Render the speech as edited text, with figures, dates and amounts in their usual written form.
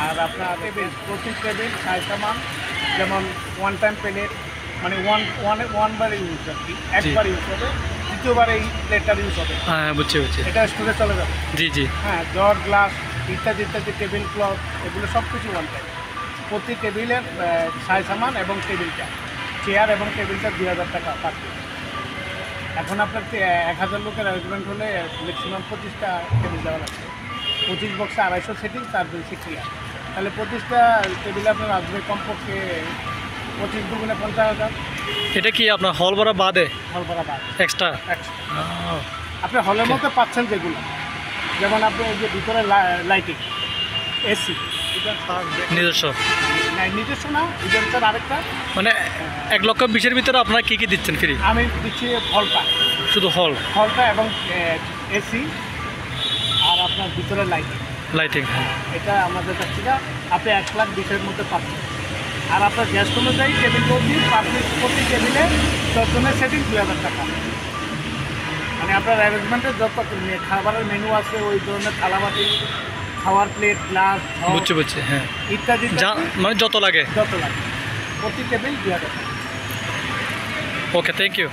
আর আপনার টেবিল, প্রতি টেবিল সামান, যেমন ওয়ান টাইম প্লেট, মানে ওয়ানবার ইউজ আর কি, একবার ইউজ হবে, দ্বিতীয়বার এই প্লেটটার ইউজ হবে। হ্যাঁ, বুঝছি। এটা স্টোরে চলে যাবে। জি। হ্যাঁ, জগ, গ্লাস ইত্যাদি টেবিল ক্লথ, এগুলো সব কিছু ওয়ান টাইম। প্রতি টেবিলের সামান এবং টেবিলটা, চেয়ার এবং টেবিলটা 2000 টাকা পার পিস। এখন আপনার 1000 লোকের অ্যারেঞ্জমেন্ট হলে ম্যাক্সিমাম 25টা টেবিল দেওয়া লাগবে। 25 বক্সে 250 সেটিং, তার বেশি ক্লিয়ার। তাহলে 25টা টেবিলে আপনার আসবে কমপক্ষে 25 দুগুণে 50,000। এটা কি আপনার হল ভাড়া বাদে? হল ভাড়া বাদ এক্সট্রা? আপনি হলের মধ্যে পাচ্ছেন যেগুলো, যেমন আপনি এই যে ভিতরে লাইটিং, এসি, নিজস্ব? নিজস্ব না, ইভেন্টের আরেকটা। মানে 1,20,000 ভিতরে আপনারা কি দিচ্ছেন ফ্রি? আমি দিচ্ছি হলটা, শুধু হলটা এবং এসি, আর আপনার ভিতরে লাইটিং। এটা আমাদের কাছ থেকে আপনি 1,20,000-এর মধ্যে পাচ্ছেন। আর আপনার গ্যাস্ট অনুযায়ী টেবিল বলছি, প্রতি টেবিলে 10 জনের সেটিং 2000 টাকা। মানে আপনার অ্যারেঞ্জমেন্টের যত খাবারের মেনু আছে, ওই ধরনের থালাবাটি, খাওয়ার প্লেট, গ্লাস, বুঝছি। হ্যাঁ, ইত্যাদি, মানে যত লাগে প্রতি টেবিল 2000 টাকা। ওকে, থ্যাংক ইউ।